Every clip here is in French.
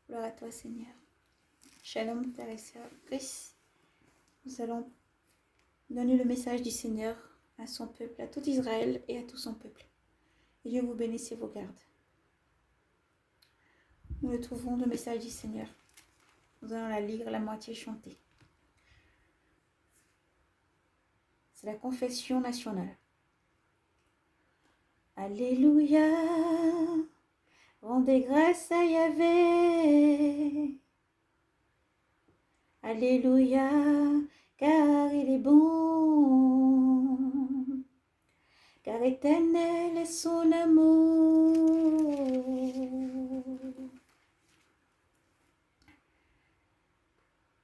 Gloire à toi, Seigneur. Shalom, frères et sœurs. Christ, nous allons donner le message du Seigneur à son peuple, à tout Israël et à tout son peuple. Et Dieu vous bénisse et vous garde. Nous le trouvons, le message du Seigneur. Nous allons la lire, la moitié chantée. C'est la confession nationale. Alléluia, rendez grâce à Yahvé. Alléluia, car il est bon, car éternel est son amour.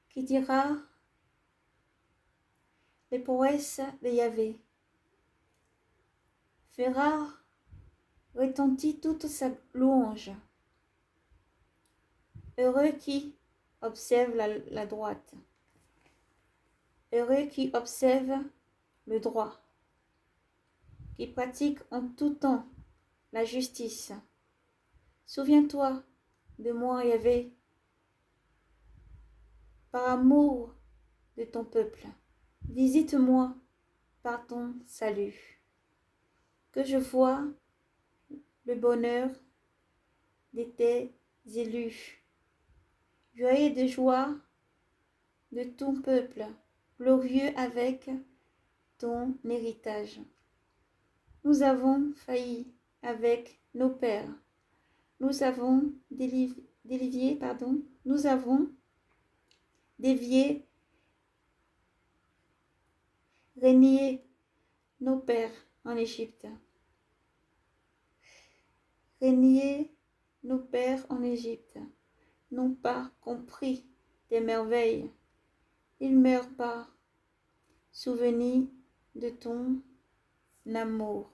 Qui dira les prouesses de Yahvé, fera retentir toute sa louange. Heureux qui observe la droite, heureux qui observe le droit, qui pratique en tout temps la justice. Souviens-toi de moi, Yahvé, par amour de ton peuple. Visite-moi par ton salut. Que je voie le bonheur de tes élus. Joyeux de joie de ton peuple, glorieux avec ton héritage. Nous avons failli avec nos pères. Nous avons nous avons dévié, régné nos pères en Égypte. Régné nos pères en Égypte n'ont pas compris tes merveilles. Ils meurent pas souvenir de ton amour.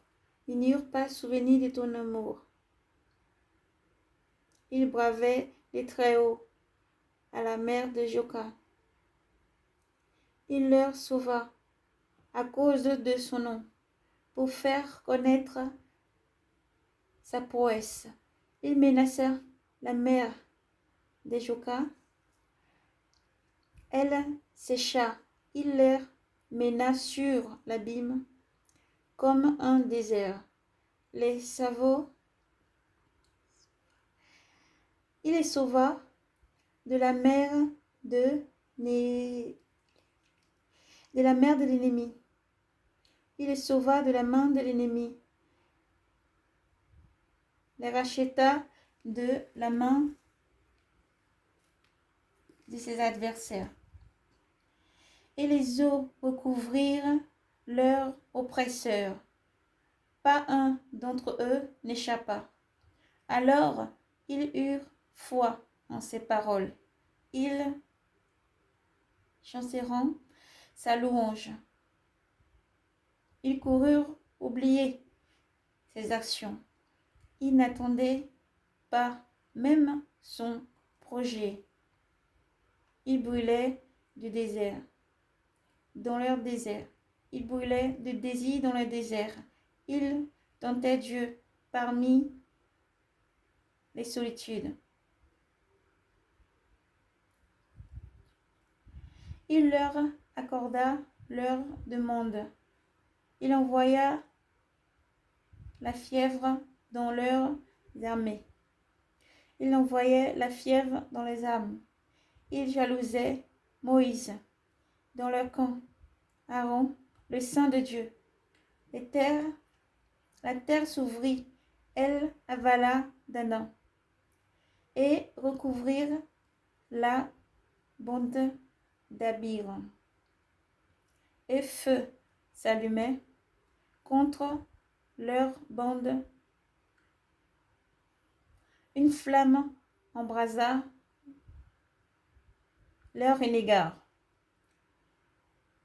Ils n'eurent pas souvenir de ton amour. Ils bravaient les Très-Hauts à la mer de Joka. Il leur sauva à cause de son nom, pour faire connaître sa prouesse. Il menaça la mer de Joka. Elle sécha. Il leur mena sur l'abîme comme un désert. Il les sauva de la mer de l'ennemi. Il les sauva de la main de l'ennemi. Les racheta de la main de ses adversaires. Et les eaux recouvrirent leurs oppresseurs. Pas un d'entre eux n'échappa. Alors ils eurent foi en ses paroles. Ils chantèrent sa louange. Ils coururent oublier ses actions. Ils n'attendaient pas même son projet. Ils brûlaient du désert, dans leur désert. Ils brûlaient de désir dans le désert. Ils tentaient Dieu parmi les solitudes. Il leur accorda leur demande. Il envoya la fièvre dans leurs armées. Il envoyait la fièvre dans les âmes. Il jalousait Moïse dans leur camp. Aaron, le saint de Dieu. La terre s'ouvrit, elle avala d'Adam et recouvrirent la bande d'Abiram. Et feu s'allumait contre leur bande. Une flamme embrasa leur renégat.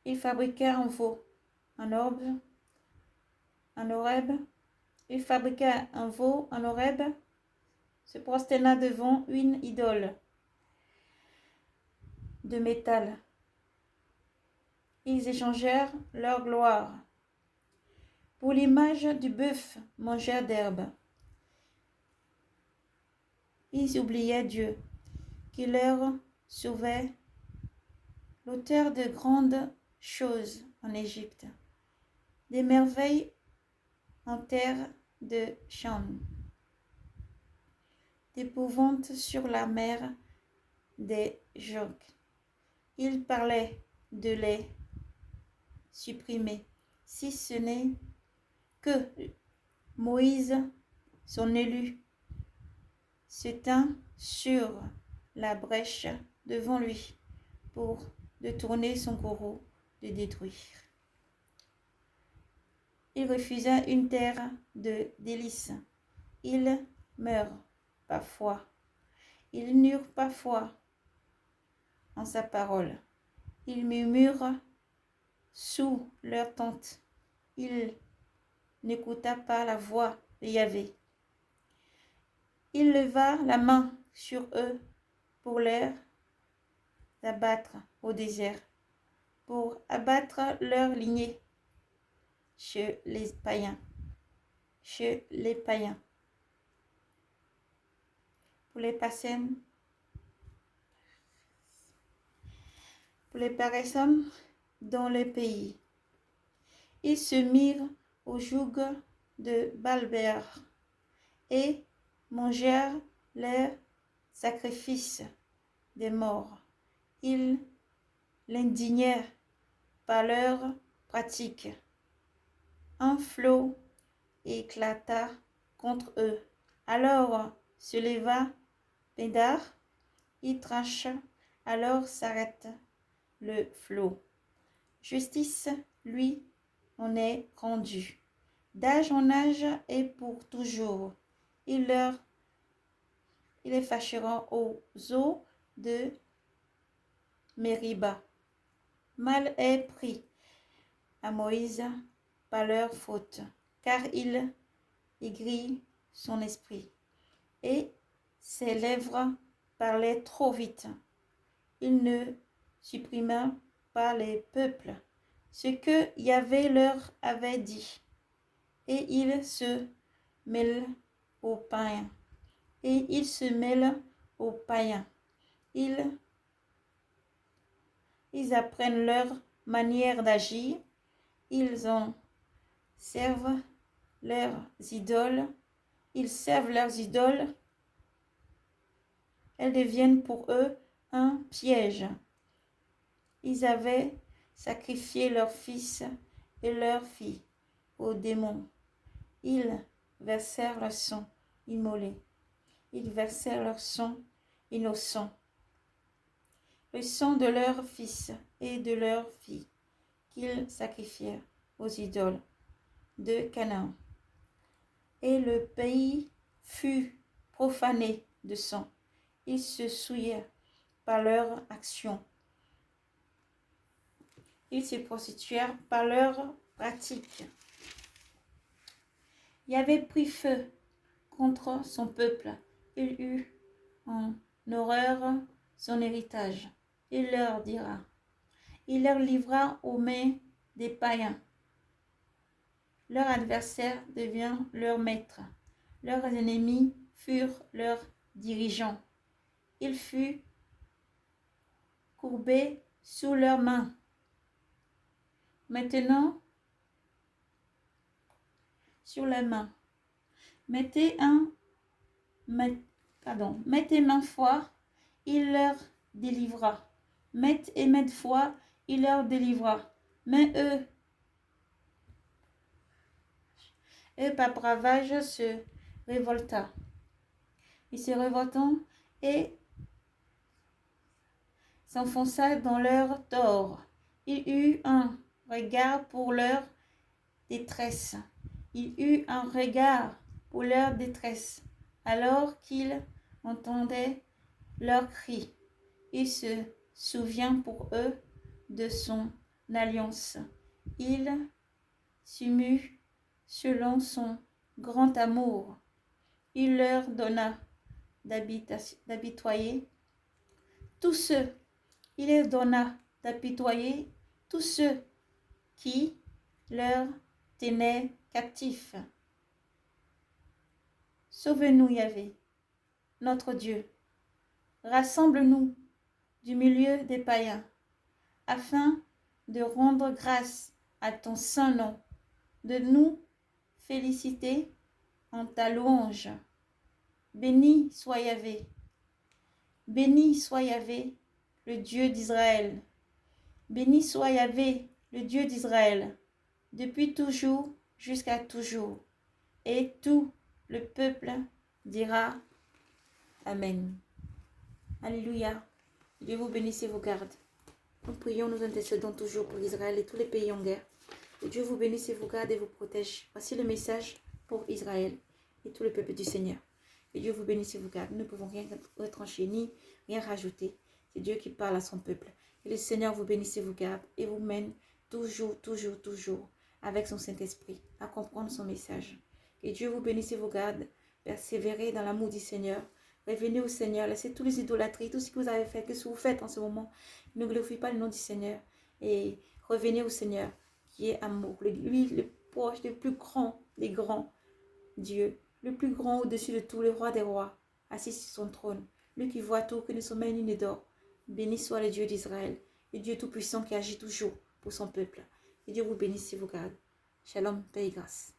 Ils fabriquèrent un veau, un Horeb. Il fabriqua un veau en Horeb, se prosterna devant une idole de métal. Ils échangèrent leur gloire. Pour l'image du bœuf, mangèrent d'herbe. Ils oubliaient Dieu. qui leur sauvait, l'auteur de grandes choses en Égypte, des merveilles en terre de Cham, d'épouvante sur la mer des Jogs. Il parlait de les supprimer, si ce n'est que Moïse, son élu, se tint sur la brèche devant lui pour détourner son courroux de détruire. Il refusa une terre de délices. Ils meurent parfois. Ils n'eurent pas foi en sa parole. Ils murmurent sous leur tente. Il n'écouta pas la voix de Yahvé. Il leva la main sur eux pour les abattre au désert, pour abattre leur lignée chez les païens. Pour les personnes dans le pays. Ils se mirent au joug de Balbert et mangèrent leurs sacrifices des morts. Ils l'indignèrent par leurs pratiques. Un flot éclata contre eux. Alors se leva Pédar, il trancha, alors s'arrête le flot. Justice lui en est rendue, d'âge en âge et pour toujours. Il les fâchera aux eaux de Mériba. Mal est pris à Moïse par leur faute, car il aigrit son esprit, et ses lèvres parlaient trop vite. Il ne supprima pas les peuples, ce que Yahvé leur avait dit, et il se mêle aux païens. Et ils se mêlent aux païens. Ils apprennent leur manière d'agir. Ils en servent leurs idoles. Ils servent leurs idoles. Elles deviennent pour eux un piège. Ils avaient sacrifié leurs fils et leurs filles aux démons. Ils versèrent leur sang immolé. Ils versèrent leur sang innocent, le sang de leurs fils et de leurs filles, qu'ils sacrifièrent aux idoles de Canaan. Et le pays fut profané de sang. Ils se souillèrent par leur action. Ils se prostituèrent par leur pratique. Il avait pris feu contre son peuple. Il eut en horreur son héritage. Il leur dira, il leur livra aux mains des païens. Leur adversaire devient leur maître. Leurs ennemis furent leurs dirigeants. Il fut courbé sous leurs mains. Maintenant, sur les mains, mettez main foi, il leur délivra. Mainte fois, il leur délivra. Mais par bravage, se révolta. Ils se révoltant et s'enfonça dans leur tort. Il eut un regard pour leur détresse. Il eut un regard pour leur détresse. Alors qu'il entendait leurs cris, il se souvient pour eux de son alliance. Il s'émut selon son grand amour. Il leur donna d'apitoyer tous ceux. Il leur donna d'apitoyer tous ceux qui leur tenaient captifs. Sauve-nous, Yahvé, notre Dieu, Rassemble-nous du milieu des païens, afin de rendre grâce à ton saint nom, de nous féliciter en ta louange. Béni soit Yahvé, le Dieu d'Israël. Béni soit Yahvé, le Dieu d'Israël, depuis toujours jusqu'à toujours. Et tout le peuple dira Amen. Alléluia. Dieu vous bénisse et vous garde. Nous prions, nous intercédons toujours pour Israël et tous les pays en guerre. Que Dieu vous bénisse et vous garde et vous protège. Voici le message pour Israël et tout le peuple du Seigneur. Que Dieu vous bénisse et vous garde. Nous ne pouvons rien retrancher ni rien rajouter. C'est Dieu qui parle à son peuple. Que le Seigneur vous bénisse et vous garde et vous mène toujours, toujours, toujours avec son Saint-Esprit à comprendre son message. Que Dieu vous bénisse et vous garde. Persévérez dans l'amour du Seigneur. Revenez au Seigneur. Laissez tous les idolâtries, tout ce que vous avez fait, que ce que vous faites en ce moment. Ne glorifiez pas le nom du Seigneur. Et revenez au Seigneur qui est amour. Lui, le proche, le plus grand des grands dieux. Le plus grand au-dessus de tout, le roi des rois, assis sur son trône. Lui qui voit tout, que ne sommeil ni ne dort. Béni soit le Dieu d'Israël, le Dieu tout-puissant qui agit toujours pour son peuple. Que Dieu vous bénisse et vous garde. Shalom, paix et grâce.